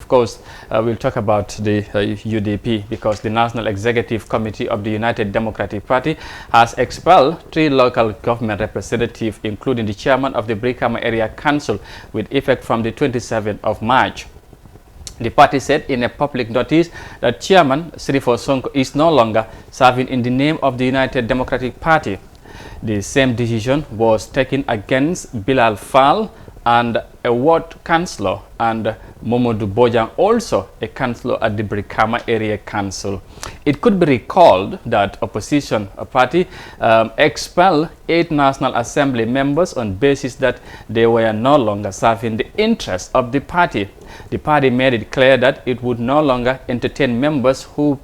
of course, we'll talk about the UDP, because the National Executive Committee of the United Democratic Party has expelled 3 local government representatives, including the chairman of the Brikama Area Council, with effect from the 27th of March. The party said in a public notice that Chairman Sirifo Sonko is no longer serving in the name of the United Democratic Party. The same decision was taken against Bilal Fall and a ward councillor, and Momodu Bojang, also a councillor at the Brikama Area Council. It could be recalled that opposition party expelled 8 National Assembly members on basis that they were no longer serving the interests of the party. The party made it clear that it would no longer entertain members who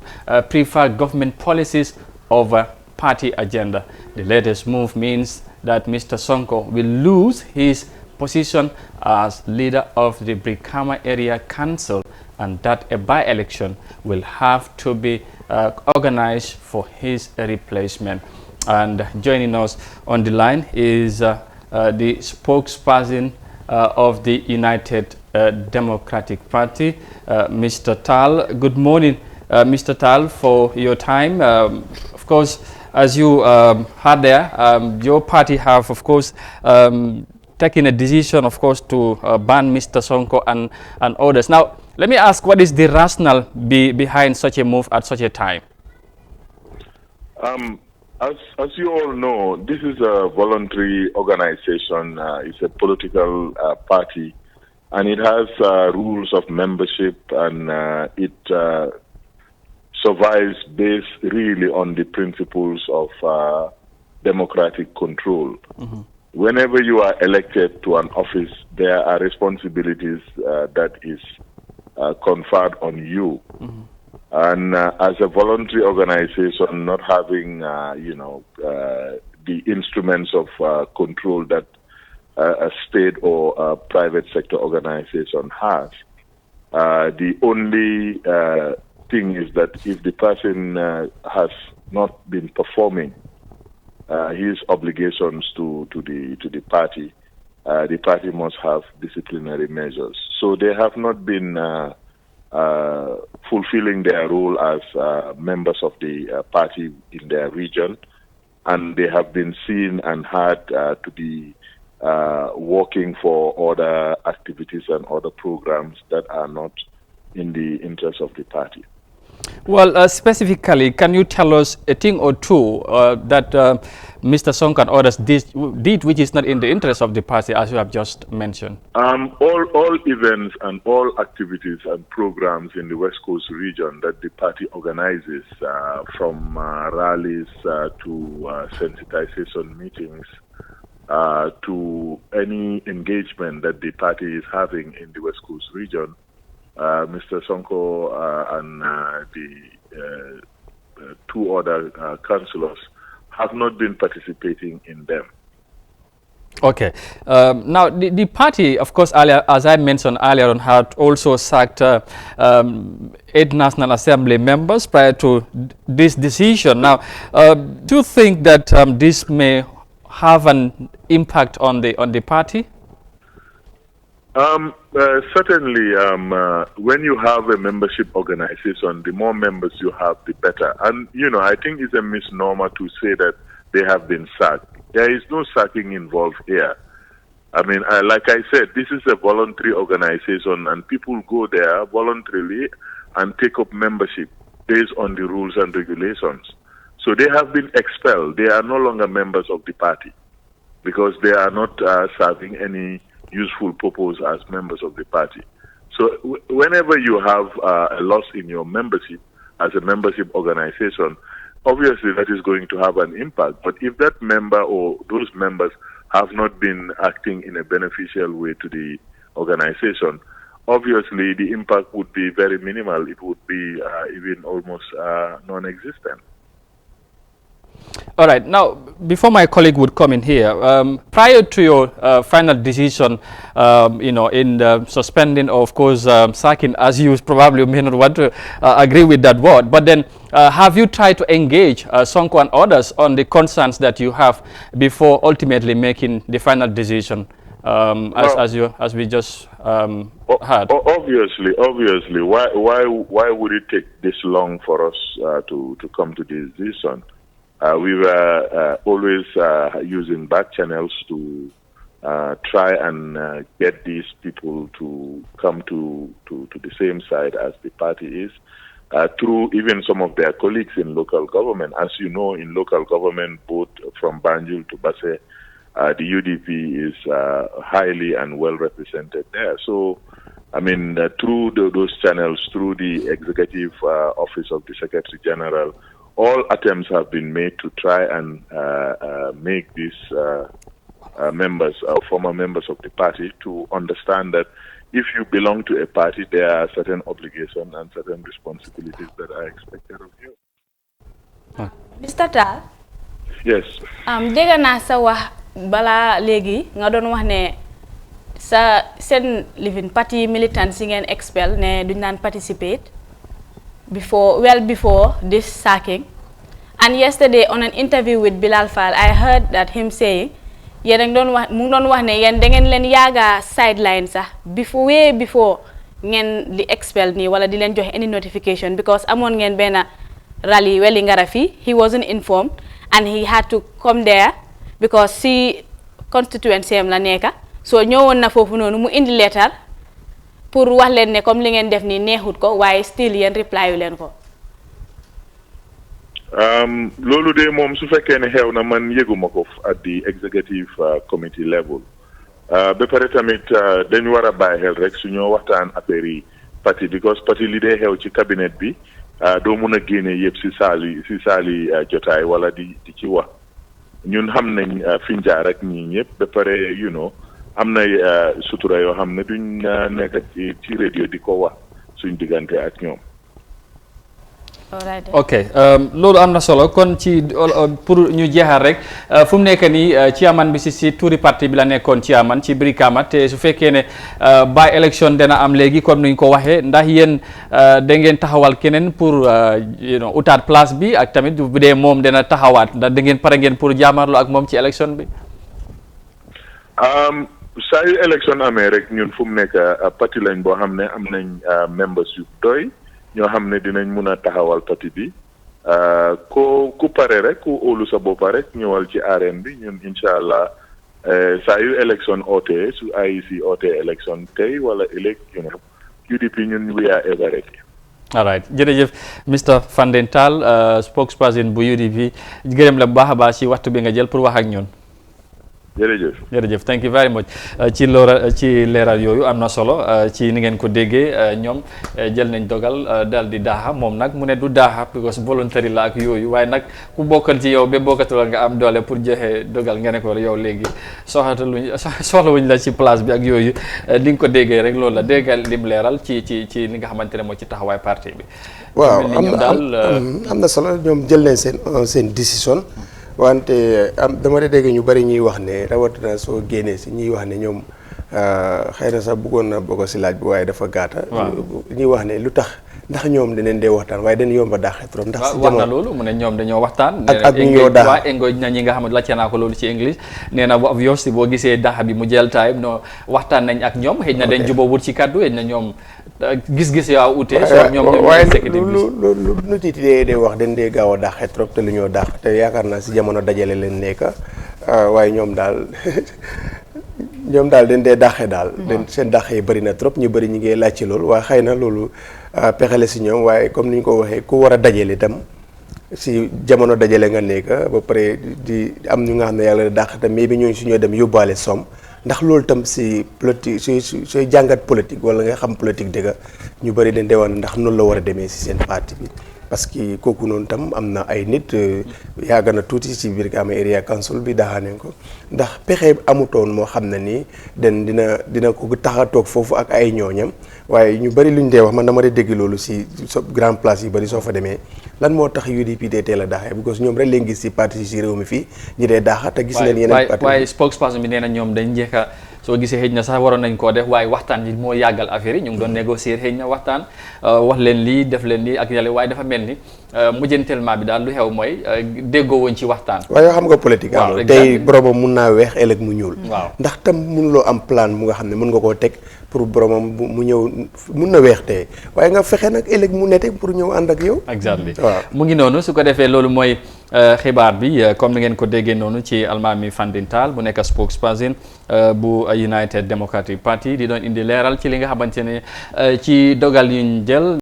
prefer government policies over party agenda. The latest move means that Mr. Sonko will lose his position as leader of the Brikama Area Council, and that a by-election will have to be organized for his replacement. And joining us on the line is the spokesperson of the United Democratic Party, Mr. Tal. Good morning, Mr. Tal, for your time. Of course, as you heard there, your party have, of course, taken a decision, of course, to ban Mr. Sonko and others. Now, let me ask, what is the rationale behind such a move at such a time? As you all know, this is a voluntary organization. It's a political party, and it has rules of membership, and it survives based really on the principles of democratic control. Mm-hmm. Whenever you are elected to an office, there are responsibilities that is conferred on you. Mm-hmm. And as a voluntary organization, not having, the instruments of control that a state or a private sector organization has, the only thing is that if the person has not been performing his obligations to the party must have disciplinary measures. So they have not been fulfilling their role as members of the party in their region, and they have been seen and had to be working for other activities and other programs that are not in the interest of the party. Well, specifically, can you tell us a thing or two that Mr. Sonko and others did which is not in the interest of the party, as you have just mentioned? All events and all activities and programs in the West Coast region that the party organizes, from rallies to sensitization meetings, to any engagement that the party is having in the West Coast region, Mr. Sonko and the 2 other councillors have not been participating in them. Okay. Now, the party, of course, earlier, as I mentioned earlier on, had also sacked 8 National Assembly members prior to this decision. Now, do you think that this may have an impact on the party? Certainly, when you have a membership organization, the more members you have, the better. And, I think it's a misnomer to say that they have been sacked. There is no sacking involved here. I mean, like I said, this is a voluntary organization, and people go there voluntarily and take up membership based on the rules and regulations. So they have been expelled. They are no longer members of the party because they are not serving any useful purpose as members of the party. So whenever you have a loss in your membership as a membership organization, obviously that is going to have an impact. But if that member or those members have not been acting in a beneficial way to the organization, obviously the impact would be very minimal. It would be even almost non-existent. All right. Now, before my colleague would come in here, prior to your final decision, in suspending or, of course, sacking, as you probably may not want to agree with that word, but then have you tried to engage Sonko and others on the concerns that you have before ultimately making the final decision as we just heard. Obviously, why would it take this long for us to come to this decision? We were always using back channels to try and get these people to come to the same side as the party is, through even some of their colleagues in local government. As you know, in local government, both from Banjul to Basse, the UDP is highly and well represented there. So, I mean, through those channels, through the executive office of the Secretary General, all attempts have been made to try and make these former members of the party to understand that if you belong to a party, there are certain obligations and certain responsibilities that are expected of you. Mr. Tall. Yes. Dégg naa sa wax bala léegi nga doon wax ne sa seen living party militants yi ngeen expel ne duñ naan participate before this sacking. And yesterday on an interview with Bilal Fall, I heard that him saying yéen doon wax ne yéen da ngeen leen yaaga sideline sax way before ngeen di expel nii wala di leen joxe any notification, because amoon ngeen benn rally Wellingara fii, he wasn't informed and he had to come there because si constituency am la nekka, so ñëwoon na foofu noonu mu indi letter pour wax leen ne comme li ngeen def nii neexut ko, waaye still yéen reply yu leen ko. Loolu de moom su fekkee ne xew na man yëguma ko at the executive committee level. Ba pare tamit dañu war a bàyyi xel rek su ñoo waxtaan affaire yi parti, because parti li dee xew ci cabinet bi doo mun a génne yëpp si saali jotaay wala di ci wax. Ñun xam nañ fiñ jaar rek ñii ñëpp, ba pare am na sutura yoo xam ne duñ nekk ci radio di ko wax suñ diggante ak ñoom. ok loolu am na solo kon ci pour ñu jeexal rek fu mu nekk nii chairman bi si tuuri parti bi la nekkoon chairman ci Brikama, te su fekkee ne by election dana am léegi comme ni ñu ko waxee, ndax yéen da ngeen taxawal keneen pour utaat place bi, ak tamit bu dee moom dana taxawaat ndax da ngeen pare ngeen pour jaamarloo ak moom ci election bi. saa yu election amee rek ñun fu mu nekk parti lañ boo xam ne am nañ members yu doy ñoo xam ne dinañ mun a taxawal parti bi, ku pare rek ku óolu sa boppa rek ñëwal ci arène bi. ñun incha allah saa yu élection ootee su IEC ootee élection tey wala ëllëg UDP ñun we are ever ready. all right, jërëjëf Mr Fandène Tall, spokesperson bu UDP, gërëm la bu baax a baax ci waxtu bi nga jël pour wax ak ñun. jërëjëf thank you very much ci leeral yooyu am na solo. ci ni ngeen ko déggee ñoom jël nañ dogal daal di daaxa, moom nag mu ne du daaxa because voluntary la ak yooyu, waaye nag ku bokkal ci yow ba bokkatul nga am doole pour joxe dogal nga ne ko yow léegi soxlawuñ la ci place bi ak yooyu. di nga ko déggee rek loolu la déggal lim leeral ci li nga xamante ne moo ci taxawaay parti bi. waaw am na solo, ñoom jël nañ seen décision. wante dama de dégg ñu bari ñuy wax ne rawatina soo génnee si ñuy wax ne ñoom xëy na sax bëggoon na bokk si laaj bi waaye dafa gàtta. ñuy wax ne lu tax ndax ñoom dinañ dee waxtaan waaye dañ yomba daaxee trop. ndax si wax na loolu mu ne ñoom dañoo waxtaan. ak ñu ñoo daax engage na ñi nga xam ne laajte naa ko loolu ci English, nee na obviously boo gisee daax bi mu jël time no waxtaan nañ ak ñoom, xëy na dañ jubóo wut ci kaddu, xëy na ñoom gis-gis yaa ute. waaye lu nit yi dee wax dañ dee gaaw a daaxee trop te lu ñoo daax te yaakaar naa si jamono dajale leen nekk waaye ñoom daal dañ dee daaxee daal. seen daaxee bëri na trop, ñu bëri ñu ngi laaj ci loolu, waaye xëy na loolu pexele si ñoom. waaye comme ni ñu ko waxee ku war a dajale itam si jamono dajale nga nekk ba pare di am ñu nga xam ne yàlla daax te mais bi ñooñu su ñoo dem yóbbaale som. ndax loolu tam si politique sooy jàngat politique wala nga xam politique dëgg ñu bëri dañ dee wax ndax noonu la war a demee si seen parti bi, parce que kooku noonu tam am na ay nit yàgg na tuuti si biir Brikama area council bi daxaaneen ko, ndax pexe amutoon moo xam ne nii dina ko tax a toog foofu ak ay ñooñam. waaye ñu bëri lu ñu dee wax man dama dee dégg loolu si grand place yi bëri soo fa demee lan moo tax UDP dee teel a daaxee because ñoom rek leen gis si parti si réew mi fii ñi dee daaxa te gis leen yeneen parti. waaye spokesperson bi nee na ñoom dañ njëkk a soo gisee xëy na sax waroon nañ koo def waaye waxtaan yi moo yàggal affaire yi ñu ngi doon négocier xëy na waxtaan wax leen lii def leen lii ak yàlla waaye dafa mel ni mujjantelement bi daal lu xew mooy déggoo woon ci waxtaan. waaye xam nga politique am tey boromam mun naa weex ëllëg mu ñuul. waaw ndax tam mënuloo am plan mu nga xam ne mën nga koo teg pour boromam mu ñëw mun na weex tey waaye nga fexe nag ëllëg mu nete pour ñëw ànd ak yow. exactly waaw mu ngi noonu su ko defee loolu mooy xibaar bi comme ni ngeen ko déggee noonu ci Almami Fanding Tall bu nekk spokesperson bu United Democratic Party di doon indi leeral ci li nga xamante ne ci dogal yuñ jël.